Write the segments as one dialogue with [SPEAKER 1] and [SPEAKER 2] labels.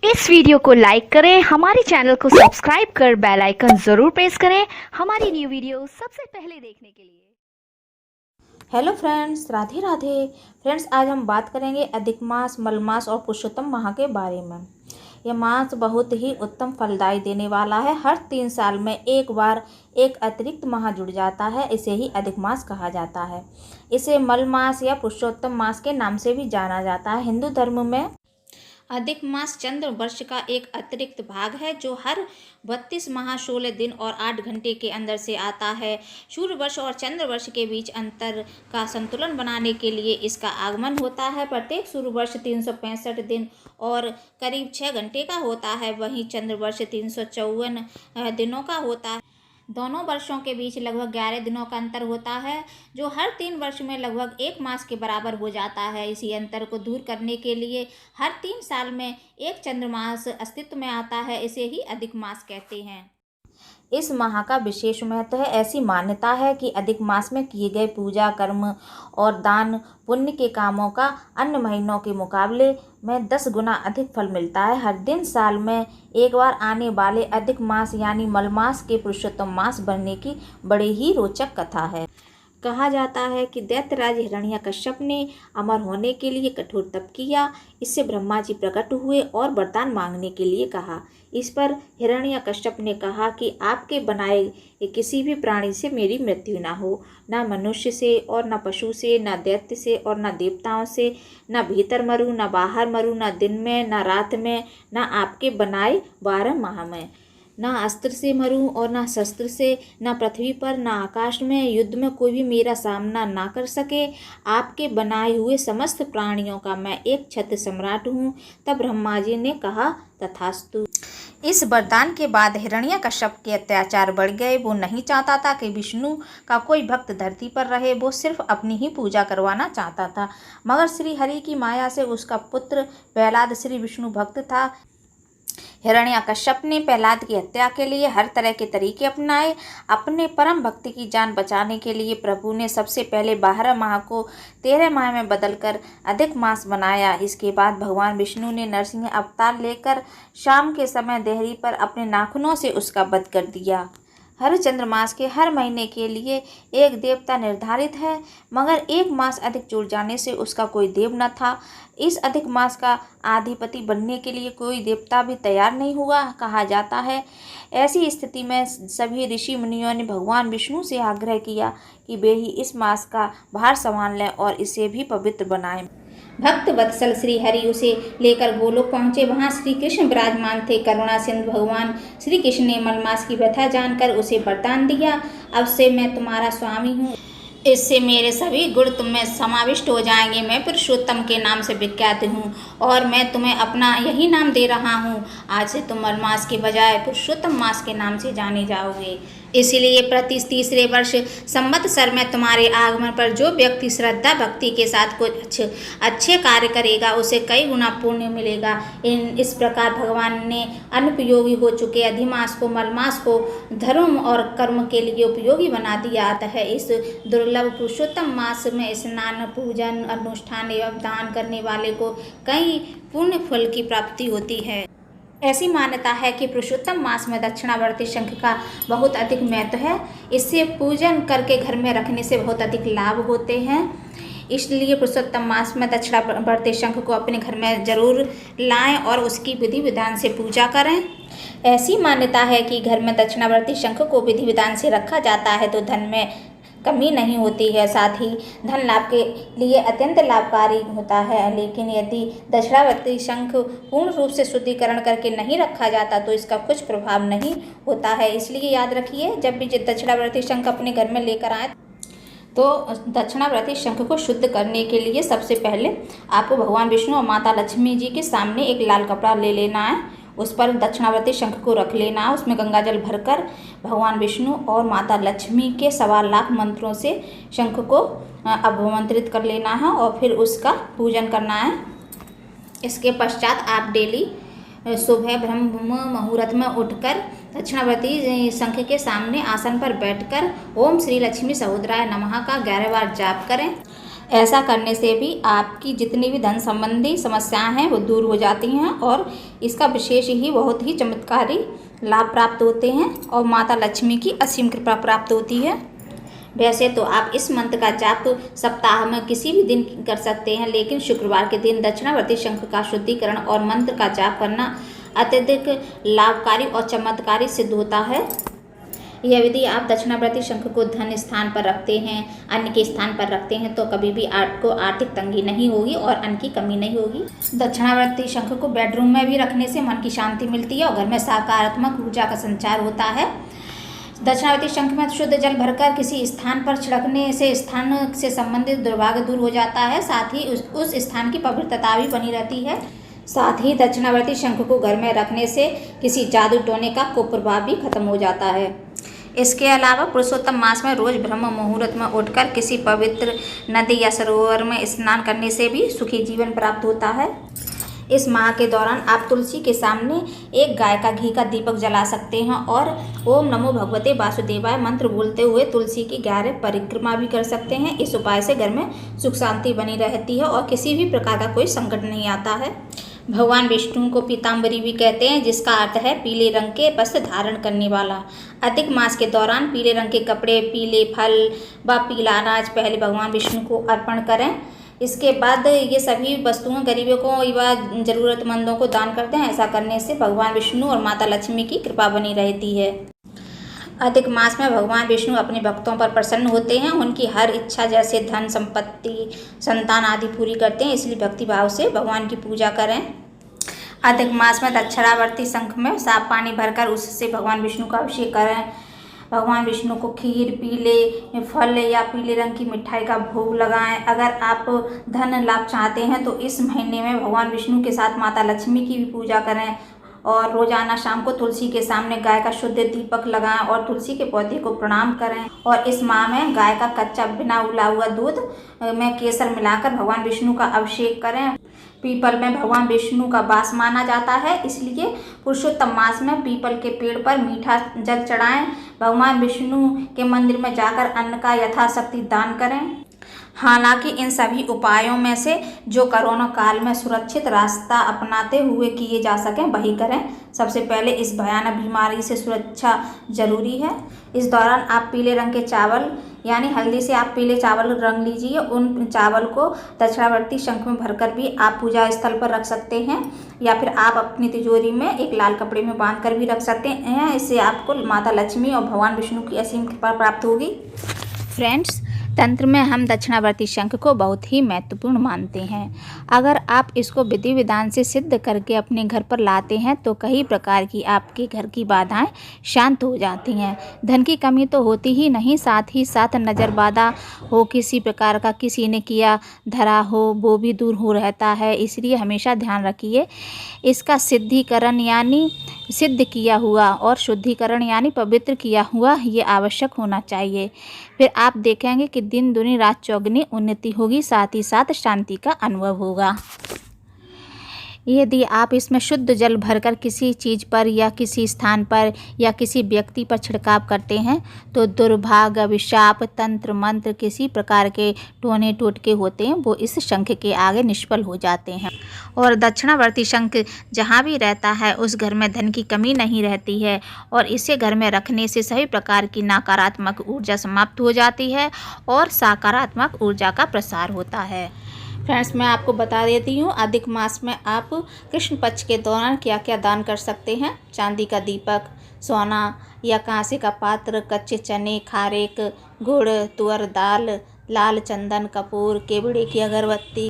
[SPEAKER 1] इस वीडियो को लाइक करें, हमारे चैनल को सब्सक्राइब कर बेल आइकन जरूर प्रेस करें हमारी न्यू वीडियो सबसे पहले देखने के लिए।
[SPEAKER 2] Hello friends, Radhe Radhe. Friends, आज हम बात करेंगे अधिक मास, मलमास और पुरुषोत्तम माह के बारे में। यह मास बहुत ही उत्तम फलदायी देने वाला है। हर 3 साल में एक बार एक अतिरिक्त माह जुड़ जाता है, इसे ही अधिक मास कहा जाता है। इसे मलमास या पुरुषोत्तम मास के नाम से भी जाना जाता है। हिंदू धर्म में अधिक मास चंद्र वर्ष का एक अतिरिक्त भाग है जो हर 32 माह 16 दिन और 8 घंटे के अंदर से आता है। सूर्य वर्ष और चंद्र वर्ष के बीच अंतर का संतुलन बनाने के लिए इसका आगमन होता है। प्रत्येक सूर्य वर्ष 365 दिन और करीब 6 घंटे का होता है, वहीं चंद्र वर्ष 354 दिनों का होता है। दोनों वर्षों के बीच लगभग 11 दिनों का अंतर होता है, जो हर 3 वर्ष में लगभग 1 मास के बराबर हो जाता है। इसी अंतर को दूर करने के लिए हर 3 साल में एक चंद्रमास अस्तित्व में आता है, इसे ही अधिक मास कहते हैं। इस माह का विशेष महत्व है। ऐसी मान्यता है कि अधिक मास में किए गए पूजा, कर्म और दान पुण्य के कामों का अन्य महीनों के मुकाबले में 10 गुना अधिक फल मिलता है। हर दिन साल में एक बार आने वाले अधिक मास यानी मलमास के पुरुषोत्तम मास बनने की बड़ी ही रोचक कथा है। कहा जाता है कि दैत्यराज हिरण्यकश्यप ने अमर होने के लिए कठोर तप किया। इससे ब्रह्मा जी प्रकट हुए और वरदान मांगने के लिए कहा। इस पर हिरण्यकश्यप ने कहा कि आपके बनाए किसी भी प्राणी से मेरी मृत्यु ना हो, ना मनुष्य से और न पशु से, न दैत्य से और न देवताओं से, न भीतर मरूं, न बाहर मरूं, न दिन में, न रात में, न आपके बनाए 12 माह में, न अस्त्र से मरूं और न शस्त्र से, न पृथ्वी पर, न आकाश में, युद्ध में कोई भी मेरा सामना ना कर सके। आपके बनाए हुए समस्त प्राणियों का मैं एक छत्र सम्राट हूँ। तब ब्रह्मा जी ने कहा तथास्तु। इस वरदान के बाद हिरण्यकश्यप के अत्याचार बढ़ गए। वो नहीं चाहता था कि विष्णु का कोई भक्त धरती पर रहे, वो सिर्फ अपनी ही पूजा करवाना चाहता था। मगर श्री हरि की माया से उसका पुत्र प्रहलाद श्री विष्णु भक्त था। हिरण्यकश्यप ने प्रहलाद की हत्या के लिए हर तरह के तरीके अपनाए। अपने परम भक्ति की जान बचाने के लिए प्रभु ने सबसे पहले 12 माह को 13 माह में बदलकर अधिक मास बनाया। इसके बाद भगवान विष्णु ने नरसिंह अवतार लेकर शाम के समय देहरी पर अपने नाखूनों से उसका वध कर दिया। हर चंद्रमास के हर महीने के लिए एक देवता निर्धारित है, मगर एक मास अधिक जुड़ जाने से उसका कोई देव न था। इस अधिक मास का अधिपति बनने के लिए कोई देवता भी तैयार नहीं हुआ, कहा जाता है। ऐसी स्थिति में सभी ऋषि मुनियों ने भगवान विष्णु से आग्रह किया कि वे ही इस मास का भार संभाल लें और इसे भी पवित्र बनाएं। भक्त वत्सल श्री हरि उसे लेकर गोलोक पहुँचे। वहाँ श्री कृष्ण विराजमान थे। करुणा सिंधु भगवान श्री कृष्ण ने मलमास की व्यथा जानकर उसे वरदान दिया, अब से मैं तुम्हारा स्वामी हूँ। इससे मेरे सभी गुण तुम में समाविष्ट हो जाएंगे। मैं पुरुषोत्तम के नाम से विख्यात हूँ और मैं तुम्हें अपना यही नाम दे रहा हूँ। आज से तुम मलमास के बजाय पुरुषोत्तम मास के नाम से जाने जाओगे। इसलिए प्रति 3रे वर्ष संवत्सर में तुम्हारे आगमन पर जो व्यक्ति श्रद्धा भक्ति के साथ कुछ अच्छे कार्य करेगा उसे कई गुना पुण्य मिलेगा। इस प्रकार भगवान ने अनुपयोगी हो चुके अधिमास को, मलमास को धर्म और कर्म के लिए उपयोगी बना दिया। अतः इस दुर्लभ पुरुषोत्तम मास में स्नान, पूजन, अनुष्ठान एवं दान करने वाले को कई पुण्य फल की प्राप्ति होती है। ऐसी मान्यता है कि पुरुषोत्तम मास में दक्षिणावर्ती शंख का बहुत अधिक महत्व है। इससे पूजन करके घर में रखने से बहुत अधिक लाभ होते हैं। इसलिए पुरुषोत्तम मास में दक्षिणावर्ती शंख को अपने घर में जरूर लाएं और उसकी विधि विधान से पूजा करें। ऐसी मान्यता है कि घर में दक्षिणावर्ती शंख को विधि विधान से रखा जाता है तो धन में कमी नहीं होती है, साथ ही धन लाभ के लिए अत्यंत लाभकारी होता है। लेकिन यदि दक्षिणावर्ती शंख पूर्ण रूप से शुद्धिकरण करके नहीं रखा जाता तो इसका कुछ प्रभाव नहीं होता है। इसलिए याद रखिए, जब भी दक्षिणावर्ती शंख अपने घर में लेकर आए तो दक्षिणावर्ती शंख को शुद्ध करने के लिए सबसे पहले आपको भगवान विष्णु और माता लक्ष्मी जी के सामने एक लाल कपड़ा ले लेना है। उस पर दक्षिणावर्ती शंख को रख लेना, उसमें गंगाजल भरकर भगवान विष्णु और माता लक्ष्मी के 1.25 लाख मंत्रों से शंख को अभिमंत्रित कर लेना है और फिर उसका पूजन करना है। इसके पश्चात आप डेली सुबह ब्रह्म मुहूर्त में उठकर दक्षिणावर्ती शंख के सामने आसन पर बैठकर ओम श्री लक्ष्मी सहोदराय नमः का 11 बार जाप करें। ऐसा करने से भी आपकी जितनी भी धन संबंधी समस्याएं हैं वो दूर हो जाती हैं और इसका विशेष ही बहुत ही चमत्कारी लाभ प्राप्त होते हैं और माता लक्ष्मी की असीम कृपा प्राप्त होती है। वैसे तो आप इस मंत्र का जाप सप्ताह में किसी भी दिन कर सकते हैं, लेकिन शुक्रवार के दिन दक्षिणावर्ती शंख का शुद्धिकरण और मंत्र का जाप करना अत्यधिक लाभकारी और चमत्कारी सिद्ध होता है। यदि आप दक्षिणावर्ती शंख को धन स्थान पर रखते हैं, अन्न के स्थान पर रखते हैं, तो कभी भी आपको आर्थिक तंगी नहीं होगी और अन्न की कमी नहीं होगी। दक्षिणावर्ती शंख को बेडरूम में भी रखने से मन की शांति मिलती है और घर में सकारात्मक ऊर्जा का संचार होता है। दक्षिणावर्ती शंख में शुद्ध जल भरकर किसी स्थान पर छिड़कने से स्थान से संबंधित दुर्भाग्य दूर हो जाता है, साथ ही उस स्थान की पवित्रता भी बनी रहती है। साथ ही दक्षिणावर्ती शंख को घर में रखने से किसी जादू टोने का कुप्रभाव भी खत्म हो जाता है। इसके अलावा पुरुषोत्तम मास में रोज ब्रह्म मुहूर्त में उठकर किसी पवित्र नदी या सरोवर में स्नान करने से भी सुखी जीवन प्राप्त होता है। इस माह के दौरान आप तुलसी के सामने एक गाय का घी का दीपक जला सकते हैं और ओम नमो भगवते वासुदेवाय मंत्र बोलते हुए तुलसी की 11 परिक्रमा भी कर सकते हैं। इस उपाय से घर में सुख शांति बनी रहती है और किसी भी प्रकार का कोई संकट नहीं आता है। भगवान विष्णु को पीताम्बरी भी कहते हैं, जिसका अर्थ है पीले रंग के वस्त्र धारण करने वाला। अधिक मास के दौरान पीले रंग के कपड़े, पीले फल व पीला अनाज पहले भगवान विष्णु को अर्पण करें। इसके बाद ये सभी वस्तुएं गरीबों को व जरूरतमंदों को दान करते हैं। ऐसा करने से भगवान विष्णु और माता लक्ष्मी की कृपा बनी रहती है। अधिक मास में भगवान विष्णु अपने भक्तों पर प्रसन्न होते हैं, उनकी हर इच्छा जैसे धन संपत्ति संतान आदि पूरी करते हैं, इसलिए भक्ति भाव से भगवान की पूजा करें। अधिक मास में दक्षिणावर्ती शंख में साफ पानी भरकर उससे भगवान विष्णु का अभिषेक करें। भगवान विष्णु को खीर, पीले फल या पीले रंग की मिठाई का भोग लगाएं। अगर आप धन लाभ चाहते हैं तो इस महीने में भगवान विष्णु के साथ माता लक्ष्मी की भी पूजा करें और रोजाना शाम को तुलसी के सामने गाय का शुद्ध दीपक लगाएं और तुलसी के पौधे को प्रणाम करें। और इस माह में गाय का कच्चा बिना उबला हुआ दूध में केसर मिलाकर भगवान विष्णु का अभिषेक करें। पीपल में भगवान विष्णु का वास माना जाता है, इसलिए पुरुषोत्तम मास में पीपल के पेड़ पर मीठा जल चढ़ाएं। भगवान विष्णु के मंदिर में जाकर अन्न का यथाशक्ति दान करें। हालांकि इन सभी उपायों में से जो कोरोना काल में सुरक्षित रास्ता अपनाते हुए किए जा सकें वही करें। सबसे पहले इस भयानक बीमारी से सुरक्षा जरूरी है। इस दौरान आप पीले रंग के चावल यानी हल्दी से आप पीले चावल रंग लीजिए। उन चावल को दक्षिणावर्ती शंख में भरकर भी आप पूजा स्थल पर रख सकते हैं या फिर आप अपनी तिजोरी में एक लाल कपड़े में बांध कर भी रख सकते हैं। इससे आपको माता लक्ष्मी और भगवान विष्णु की असीम कृपा प्राप्त होगी। फ्रेंड्स, तंत्र में हम दक्षिणावर्ती शंख को बहुत ही महत्वपूर्ण मानते हैं। अगर आप इसको विधि विधान से सिद्ध करके अपने घर पर लाते हैं तो कई प्रकार की आपके घर की बाधाएं शांत हो जाती हैं। धन की कमी तो होती ही नहीं, साथ ही साथ नज़र बाधा हो, किसी प्रकार का किसी ने किया धरा हो, वो भी दूर हो रहता है। इसलिए हमेशा ध्यान रखिए, इसका सिद्धिकरण यानी सिद्ध किया हुआ और शुद्धिकरण यानी पवित्र किया हुआ ये आवश्यक होना चाहिए। फिर आप देखेंगे कि दिन दुनी रात चौगुनी उन्नति होगी, साथ ही साथ शांति का अनुभव होगा। यदि आप इसमें शुद्ध जल भरकर किसी चीज़ पर या किसी स्थान पर या किसी व्यक्ति पर छिड़काव करते हैं तो दुर्भाग्य, अभिशाप, तंत्र मंत्र, किसी प्रकार के टोने टोटके होते हैं वो इस शंख के आगे निष्फल हो जाते हैं। और दक्षिणावर्ती शंख जहाँ भी रहता है उस घर में धन की कमी नहीं रहती है और इसे घर में रखने से सभी प्रकार की नकारात्मक ऊर्जा समाप्त हो जाती है और सकारात्मक ऊर्जा का प्रसार होता है। फ्रेंड्स, मैं आपको बता देती हूँ अधिक मास में आप कृष्ण पक्ष के दौरान क्या क्या दान कर सकते हैं। चांदी का दीपक, सोना या कांसे का पात्र, कच्चे चने, खारेक, गुड़, तुअर दाल, लाल चंदन, कपूर, केवड़े की अगरबत्ती,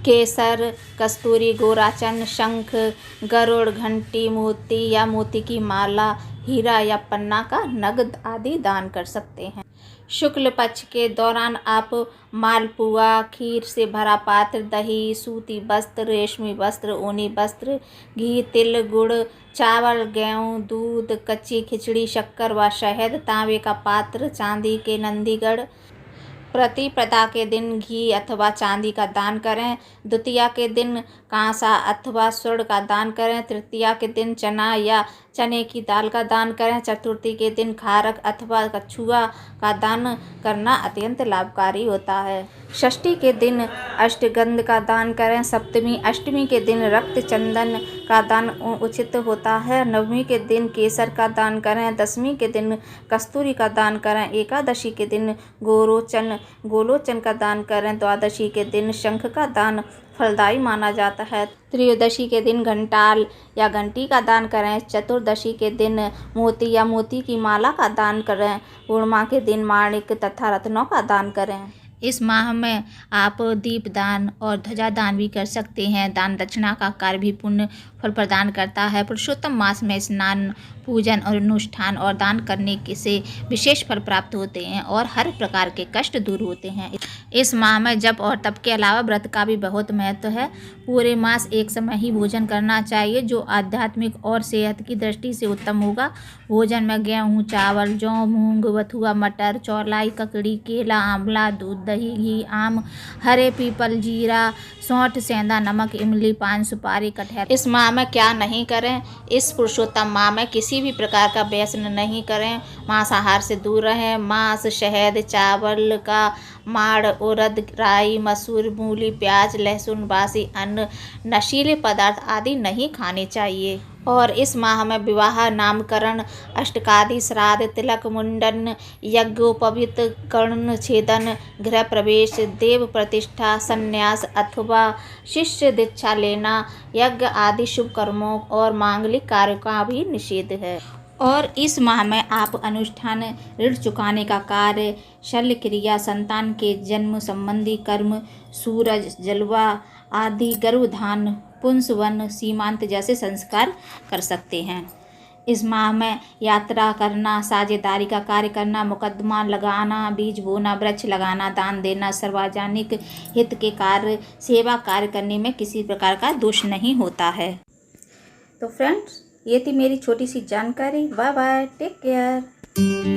[SPEAKER 2] केसर, कस्तूरी, गोराचन, शंख, गरुड़, घंटी, मोती या मोती की माला, हीरा या पन्ना का नगद आदि दान कर सकते हैं। शुक्ल पक्ष के दौरान आप मालपुआ, खीर से भरा पात्र, दही, सूती वस्त्र, रेशमी वस्त्र, ऊनी वस्त्र, घी, तिल, गुड़, चावल, गेहूँ, दूध, कच्ची खिचड़ी, शक्कर व शहद, तांबे का पात्र, चांदी के नंदीगढ़। प्रतिपदा के दिन घी अथवा चांदी का दान करें। द्वितीया के दिन कांसा अथवा स्वर्ण का दान करें। तृतीया के दिन चना या चने की दाल का दान करें। चतुर्थी के दिन खारक अथवा कछुआ का दान करना अत्यंत लाभकारी होता है। षष्ठी के दिन अष्टगंध का दान करें। सप्तमी अष्टमी के दिन रक्त चंदन का दान उचित होता है। नवमी के दिन केसर का दान करें। दशमी के दिन कस्तूरी का दान करें। एकादशी के दिन गोलोचन का दान करें। द्वादशी के दिन शंख का दान फलदायी माना जाता है। त्रयोदशी के दिन घंटाल या घंटी का दान करें। चतुर्दशी के दिन मोती या मोती की माला का दान करें। पूर्णिमा के दिन माणिक तथा रत्नों का दान करें।
[SPEAKER 3] इस माह में आप दीप दान और ध्वजा दान भी कर सकते हैं। दान दक्षिणा का कार्य भी पुण्य फल प्रदान करता है। पुरुषोत्तम मास में स्नान, पूजन और अनुष्ठान और दान करने से विशेष फल प्राप्त होते हैं और हर प्रकार के कष्ट दूर होते हैं। इस माह में जप और तप के अलावा व्रत का भी बहुत महत्व है। पूरे मास एक समय ही भोजन करना चाहिए, जो आध्यात्मिक और सेहत की दृष्टि से उत्तम होगा। भोजन में गेहूँ, चावल, जौ, मूंग, बथुआ, मटर, चौलाई, ककड़ी, केला, आंवला, दूध, दही, घी, आम, हरे पीपल, जीरा, सौंठ, सेंधा, नमक, इमली, पान, सुपारी, कटहल। इस माह में क्या नहीं करें? इस पुरुषोत्तम माह में किसी भी प्रकार का व्यसन नहीं करें। मांसाहार से दूर रहें। मांस, शहद, चावल का माड़, उड़द, राई, मसूर, मूली, प्याज, लहसुन, बासी अन्न, नशीले पदार्थ आदि नहीं खाने चाहिए। और इस माह में विवाह, नामकरण, अष्टकादि, श्राद्ध, तिलक, मुंडन, यज्ञोपवीत, कर्ण छेदन, गृह प्रवेश, देव प्रतिष्ठा, संन्यास अथवा शिष्य दीक्षा लेना, यज्ञ आदि शुभ कर्मों और मांगलिक कार्यों का भी निषेध है। और इस माह में आप अनुष्ठान, ऋण चुकाने का कार्य, शल्य क्रिया, संतान के जन्म संबंधी कर्म, सूरज, जलवा आदि, गर्भधान, पुंसवन, सीमांत जैसे संस्कार कर सकते हैं। इस माह में यात्रा करना, साझेदारी का कार्य करना, मुकदमा लगाना, बीज बोना, वृक्ष लगाना, दान देना, सार्वजनिक हित के कार्य, सेवा कार्य करने में किसी प्रकार का दोष नहीं होता है। तो फ्रेंड्स, ये थी मेरी छोटी सी जानकारी। Bye bye, take care.